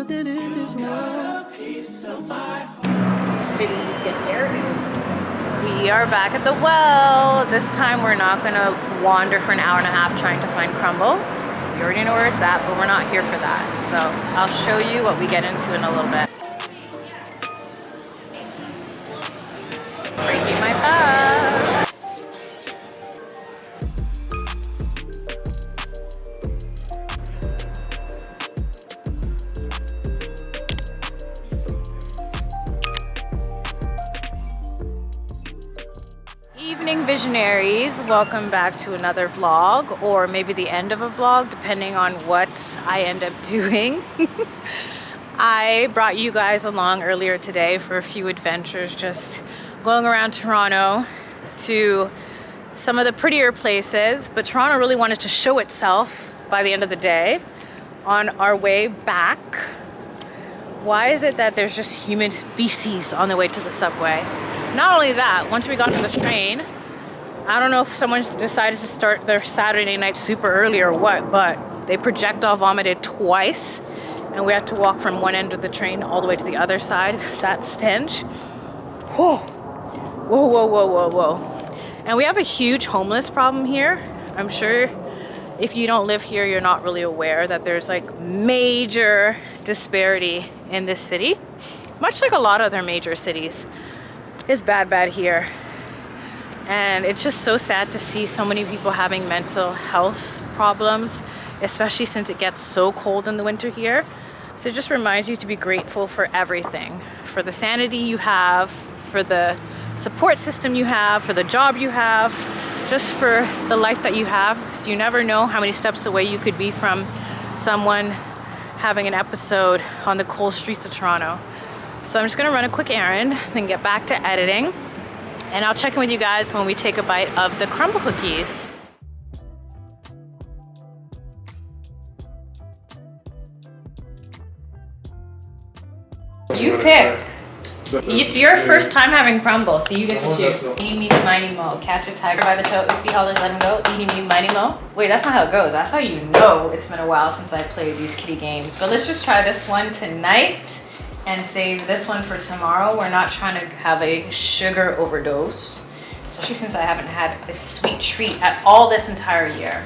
nothing in this world. We are back at the well. This time we're not gonna wander for an hour and a half trying to find Crumbl. You already know where it's at, but we're not here for that. So I'll show you what we get into in a little bit. Breaking my fast. Evening Visionaries, welcome back to another vlog, or maybe the end of a vlog, depending on what I end up doing. I brought you guys along earlier today for a few adventures, just going around Toronto to some of the prettier places, but Toronto really wanted to show itself by the end of the day. On our way back, why is it that there's just human feces on the way to the subway? Not only that, once we got on the train, I don't know if someone decided to start their Saturday night super early or what, but they projectile vomited twice, and we had to walk from one end of the train all the way to the other side. That stench. Whoa, whoa, whoa, whoa, whoa, whoa. And we have a huge homeless problem here. I'm sure if you don't live here, you're not really aware that there's like major disparity in this city, much like a lot of other major cities. It's bad here. And it's just so sad to see so many people having mental health problems, especially since it gets so cold in the winter here. So it just reminds you to be grateful for everything, for the sanity you have, for the support system you have, for the job you have, just for the life that you have. So you never know how many steps away you could be from someone having an episode on the cold streets of Toronto. So I'm just gonna run a quick errand, then get back to editing, and I'll check in with you guys when we take a bite of the Crumbl cookies. You pick. It's your first time having Crumbl, so you get to choose. Eeny, meeny, miny, mo. Catch a tiger by the toe. If he hollers, let him go. Eeny, meeny, miny, mo. Wait, that's not how it goes. That's how you know it's been a while since I played these kitty games. But let's just try this one tonight and save this one for tomorrow. We're not trying to have a sugar overdose, especially since I haven't had a sweet treat at all this entire year.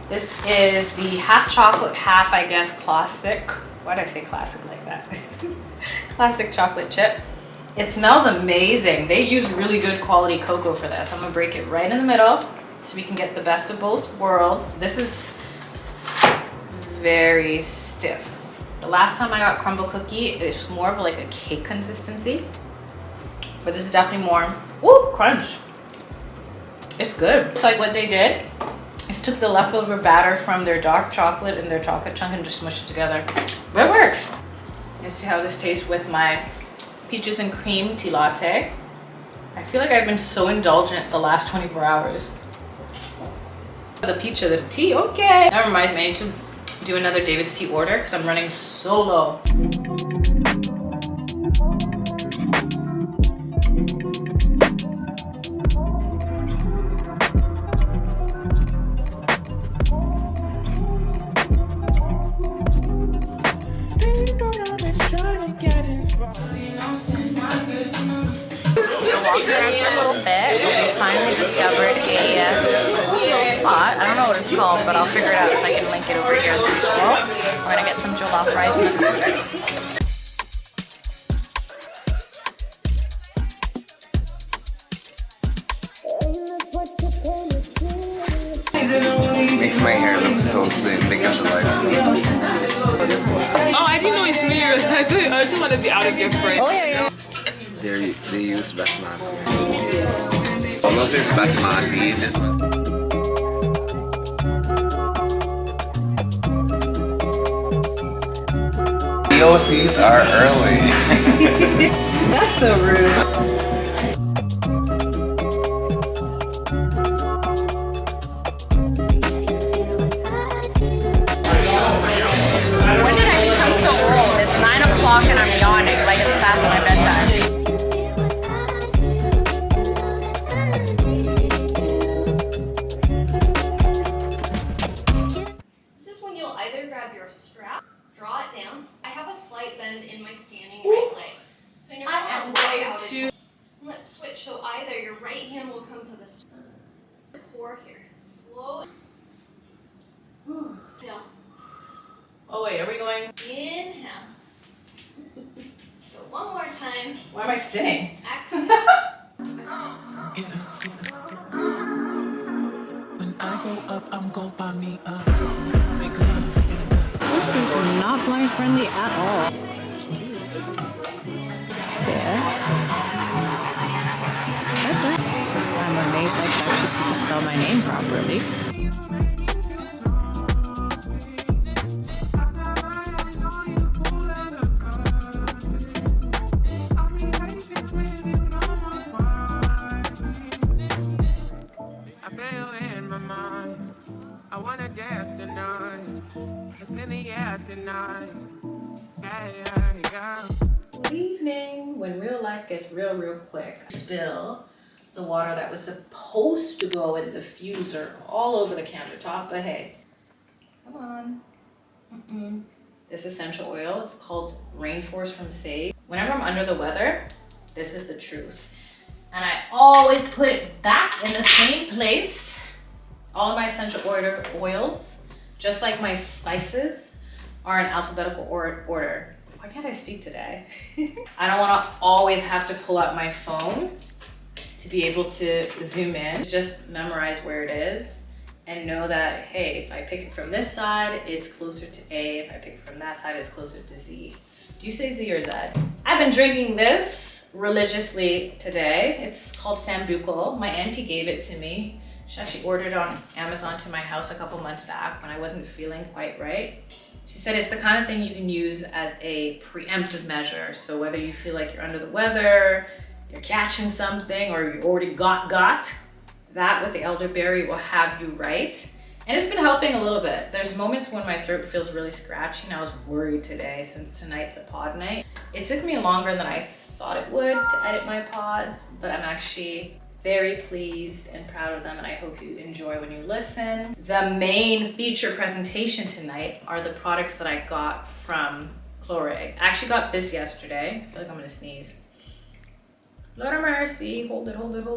This is the half chocolate, half, I guess, classic. Why did I say classic like that? Classic chocolate chip. It smells amazing. They use really good quality cocoa for this. I'm gonna break it right in the middle so we can get the best of both worlds. This is very stiff. The last time I got Crumbl cookie, it was more of like a cake consistency, but this is definitely more, woo, crunch. It's good. It's like what they did is took the leftover batter from their dark chocolate and their chocolate chunk and just smushed it together. But it works. Let's see how this tastes with my peaches and cream tea latte. I feel like I've been so indulgent the last 24 hours. The peach of the tea, okay. That reminds me, I need to do another David's tea order because I'm running so low. Walked around for a little bit. We finally discovered a little spot. I don't know what it's called, but I'll figure it out so I can link it over here as usual. We're gonna get some jollof rice and a couple drinks. Makes my hair look so thin because of like. Oh, I didn't know it's me. I just want to be out of your frame. Oh yeah. They use basmati. All of this basmati. This one. POCs are early. That's so rude. When did I become so old? It's 9 o'clock and I'm yawning like it's past my bedtime. This is when you'll either grab your strap, draw it down. I have a slight right hand will come to the core here. Slow. Still. Oh wait, are we going? Inhale. Let's go one more time. Why am I spinning? Exhale. When I go up, I'm gon' buy me up. This is not blind friendly at all. There. I'm amazed I can actually see to spell my name properly. I feel in my mind. I wanna dance tonight. It's in the air tonight. Yeah. Good evening, when real life gets real quick. Spill the water that was supposed to go in the diffuser all over the countertop, but hey, come on. This essential oil, it's called Rainforest from Sage. Whenever I'm under the weather, this is the truth. And I always put it back in the same place. All of my essential oils, just like my spices, are in alphabetical order. Why can't I speak today? I don't want to always have to pull out my phone to be able to zoom in. Just memorize where it is and know that, hey, if I pick it from this side, it's closer to A. If I pick it from that side, it's closer to Z. Do you say Z or Z? I've been drinking this religiously today. It's called Sambuco. My auntie gave it to me. She actually ordered it on Amazon to my house a couple months back when I wasn't feeling quite right. She said it's the kind of thing you can use as a preemptive measure. So whether you feel like you're under the weather, you're catching something, or you already got, that with the elderberry will have you right. And it's been helping a little bit. There's moments when my throat feels really scratchy and I was worried today since tonight's a pod night. It took me longer than I thought it would to edit my pods, but I'm actually very pleased and proud of them, and I hope you enjoy when you listen. The main feature presentation tonight are the products that I got from Crumbl. I actually got this yesterday. I feel like I'm gonna sneeze. Lord of mercy, hold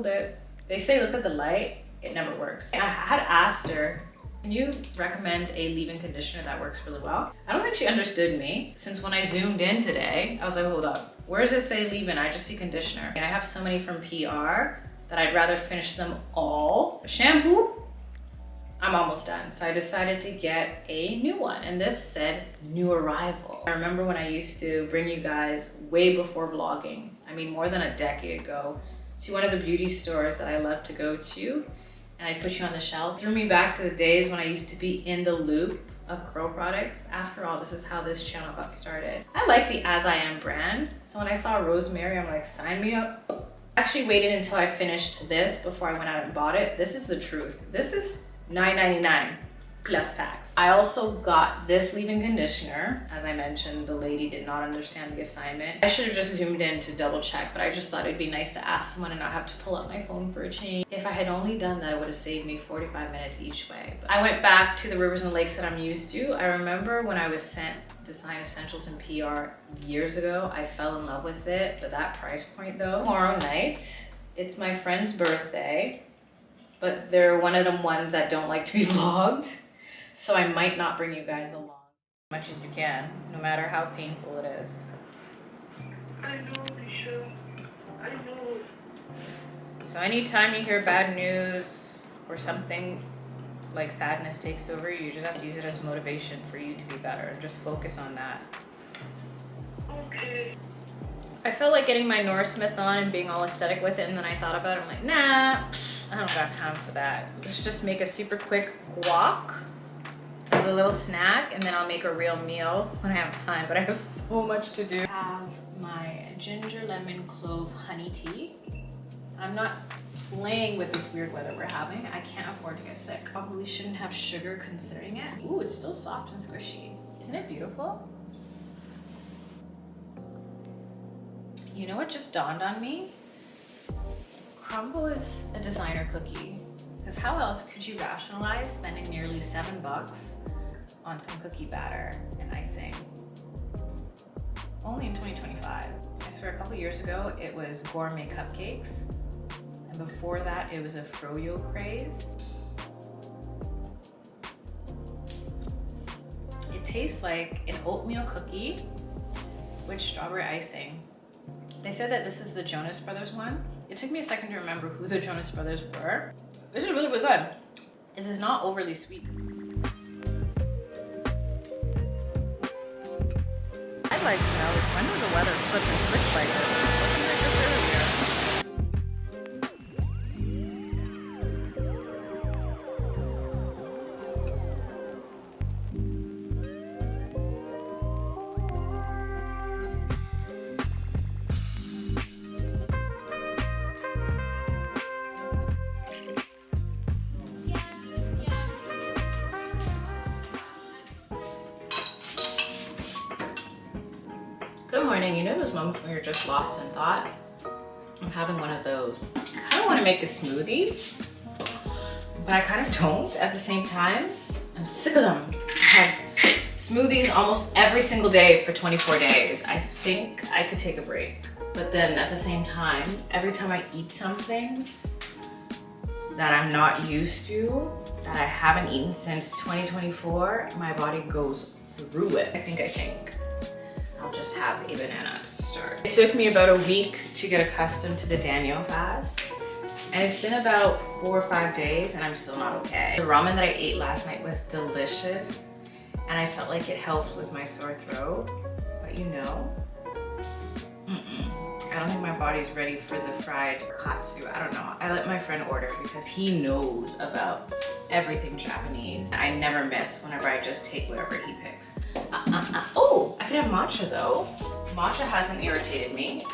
it. They say look at the light, it never works. I had asked her, can you recommend a leave-in conditioner that works really well? I don't think she understood me, since when I zoomed in today, I was like, hold up, where does it say leave-in? I just see conditioner. And I have so many from PR that I'd rather finish them all. Shampoo, I'm almost done. So I decided to get a new one, and this said new arrival. I remember when I used to bring you guys way before vlogging, I mean more than a decade ago, to one of the beauty stores that I love to go to, and I'd put you on the shelf. Threw me back to the days when I used to be in the loop of Crumbl products. After all, this is how this channel got started. I like the As I Am brand, so when I saw rosemary, I'm like, sign me up. Actually waited until I finished this before I went out and bought it. This is the truth. This is $9.99 plus tax. I also got this leave-in conditioner. As I mentioned, the lady did not understand the assignment. I should have just zoomed in to double check, but I just thought it'd be nice to ask someone and not have to pull out my phone for a change. If I had only done that, it would have saved me 45 minutes each way. But I went back to the rivers and lakes that I'm used to. I remember when I was sent Design Essentials in PR years ago, I fell in love with it, but that price point though. Tomorrow night, it's my friend's birthday, but they're one of them ones that don't like to be vlogged, so I might not bring you guys along as much as you can, no matter how painful it is. I know, Bishop. I know. So anytime you hear bad news or something like sadness takes over, you just have to use it as motivation for you to be better. Just focus on that. Okay. I felt like getting my Norseman on and being all aesthetic with it, and then I thought about it, I'm like, nah, I don't got time for that. Let's just make a super quick guac as a little snack, and then I'll make a real meal when I have time, but I have so much to do. I have my ginger lemon clove honey tea. I'm not playing with this weird weather we're having. I can't afford to get sick. Probably shouldn't have sugar considering it. Ooh, it's still soft and squishy. Isn't it beautiful? You know what just dawned on me? Crumbl is a designer cookie. Because how else could you rationalize spending nearly $7 on some cookie batter and icing? Only in 2025. I swear a couple years ago, it was gourmet cupcakes. And before that, it was a froyo craze. It tastes like an oatmeal cookie with strawberry icing. They said that this is the Jonas Brothers one. It took me a second to remember who the Jonas Brothers were. This is really, really good. This is not overly sweet. I'd like to know is when will the weather flip and switch like this? What the heck is here? Good morning. You know those moments when you're just lost in thought? I'm having one of those. I kind of want to make a smoothie, but I kind of don't at the same time. I'm sick of them. I have smoothies almost every single day for 24 days. I think I could take a break. But then at the same time, every time I eat something that I'm not used to, that I haven't eaten since 2024, my body goes through it. I think I'll just have a banana to start. It took me about a week to get accustomed to the Daniel fast. And it's been about 4 or 5 days and I'm still not okay. The ramen that I ate last night was delicious and I felt like it helped with my sore throat. But you know, I don't think my body's ready for the fried katsu. I don't know. I let my friend order because he knows about everything Japanese. I never miss whenever I just take whatever he picks. Oh, I could have matcha though. Matcha hasn't irritated me.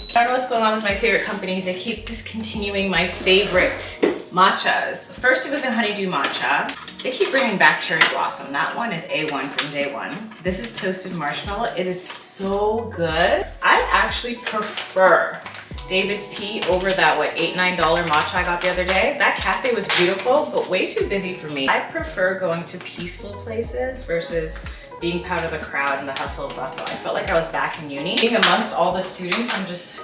I don't know what's going on with my favorite companies. They keep discontinuing my favorite matchas. First it was a honeydew matcha. They keep bringing back cherry blossom. That one is A1 from day one. This is toasted marshmallow. It is so good. I actually prefer David's tea over that, what, $8, $9 matcha I got the other day. That cafe was beautiful, but way too busy for me. I prefer going to peaceful places versus being part of the crowd and the hustle and bustle. I felt like I was back in uni. Being amongst all the students, I'm just,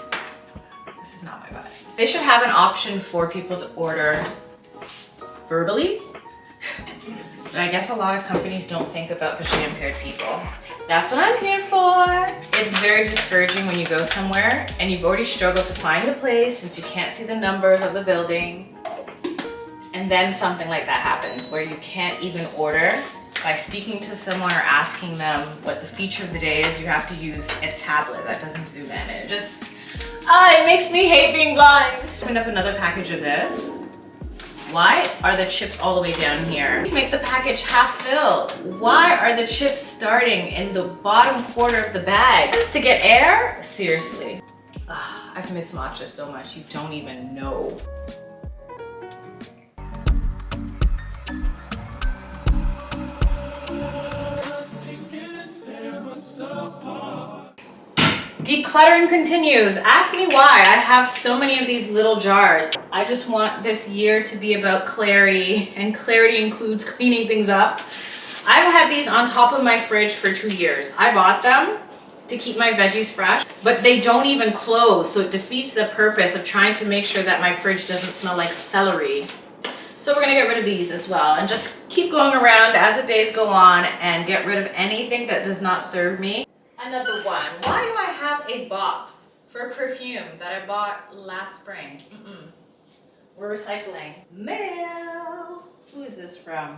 this is not my vibe. They should have an option for people to order verbally. But I guess a lot of companies don't think about visually impaired people. That's what I'm here for. It's very discouraging when you go somewhere and you've already struggled to find the place since you can't see the numbers of the building. And then something like that happens where you can't even order. By speaking to someone or asking them what the feature of the day is, you have to use a tablet that doesn't zoom in. It just, it makes me hate being blind. Opened up another package of this. Why are the chips all the way down here? Make the package half filled. Why are the chips starting in the bottom quarter of the bag? Just to get air? Seriously. I've missed matcha so much, you don't even know. Decluttering continues. Ask me why I have so many of these little jars. I just want this year to be about clarity, and clarity includes cleaning things up. I've had these on top of my fridge for 2 years. I bought them to keep my veggies fresh, but they don't even close, so it defeats the purpose of trying to make sure that my fridge doesn't smell like celery. So we're gonna get rid of these as well and just keep going around as the days go on and get rid of anything that does not serve me. Another one. Why do I have a box for perfume that I bought last spring? We're recycling. Mail. Who is this from?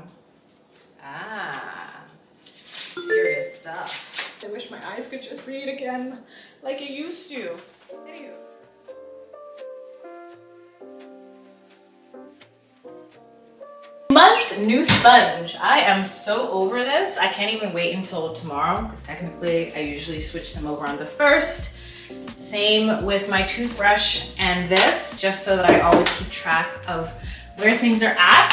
Serious stuff. I wish my eyes could just read again like it used to. Anywho. Month new sponge. I am so over this. I can't even wait until tomorrow because technically I usually switch them over on the 1st. Same with my toothbrush and this, just so that I always keep track of where things are at.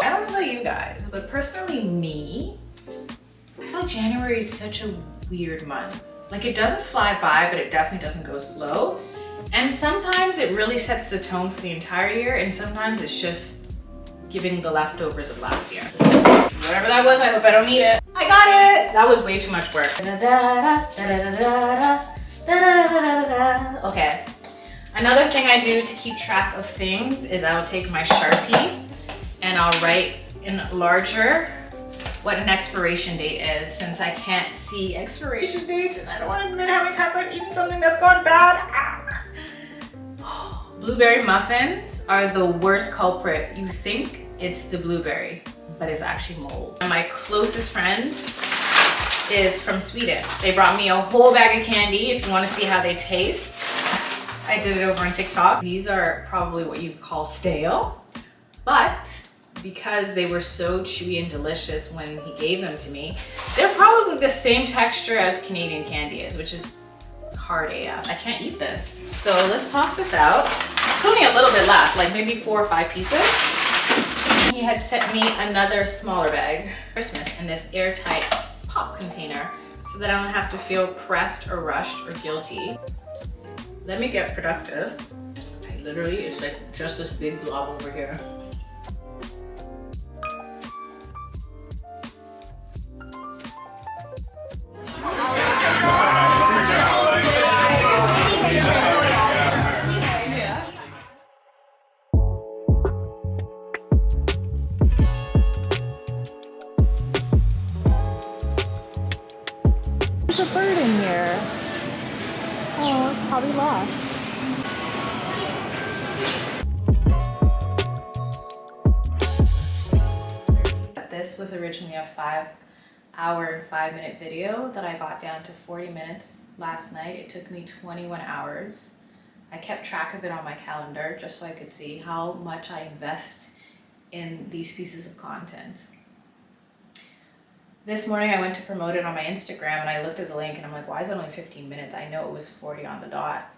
I don't know about you guys, but personally me, I feel like January is such a weird month. Like it doesn't fly by, but it definitely doesn't go slow. And sometimes it really sets the tone for the entire year, and sometimes it's just giving the leftovers of last year. Whatever that was, I hope I don't need it. I got it! That was way too much work. Okay. Another thing I do to keep track of things is I'll take my Sharpie and I'll write in larger what an expiration date is, since I can't see expiration dates and I don't want to admit how many times I've eaten something that's gone bad. Blueberry muffins are the worst culprit. You think it's the blueberry, but it's actually mold. And my closest friends is from Sweden. They brought me a whole bag of candy if you want to see how they taste. I did it over on TikTok. These are probably what you call stale, but because they were so chewy and delicious when he gave them to me, they're probably the same texture as Canadian candy is, which is hard AF. I can't eat this. So let's toss this out. It's only a little bit left, like maybe 4 or 5 pieces. He had sent me another smaller bag for Christmas in this airtight pop container so that I don't have to feel pressed or rushed or guilty. Let me get productive. Literally, it's like just this big blob over here. There's a bird in here. Oh, it's probably lost. This was originally a 5-hour and 5-minute video that I got down to 40 minutes last night. It took me 21 hours. I kept track of it on my calendar just so I could see how much I invest in these pieces of content. This morning I went to promote it on my Instagram and I looked at the link and I'm like, why is it only 15 minutes? I know it was 40 on the dot.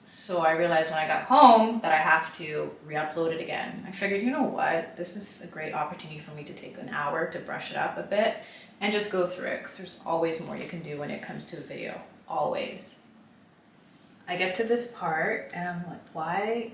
So I realized when I got home that I have to re-upload it again. I figured, you know what? This is a great opportunity for me to take an hour to brush it up a bit and just go through it, because there's always more you can do when it comes to a video, always. I get to this part and I'm like, why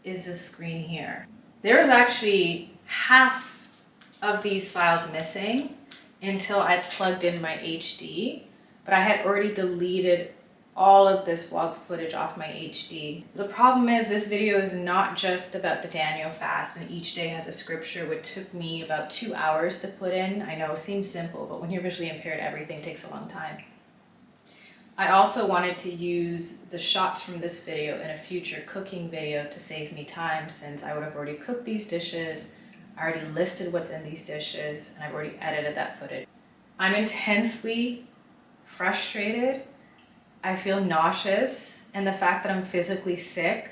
is this screen here? There is actually half of these files missing until I plugged in my HD, but I had already deleted all of this vlog footage off my HD. The problem is this video is not just about the Daniel fast and each day has a scripture, which took me about 2 hours to put in. I know it seems simple, but when you're visually impaired, everything takes a long time. I also wanted to use the shots from this video in a future cooking video to save me time, since I would have already cooked these dishes, I already listed what's in these dishes, and I've already edited that footage. I'm intensely frustrated. I feel nauseous, and the fact that I'm physically sick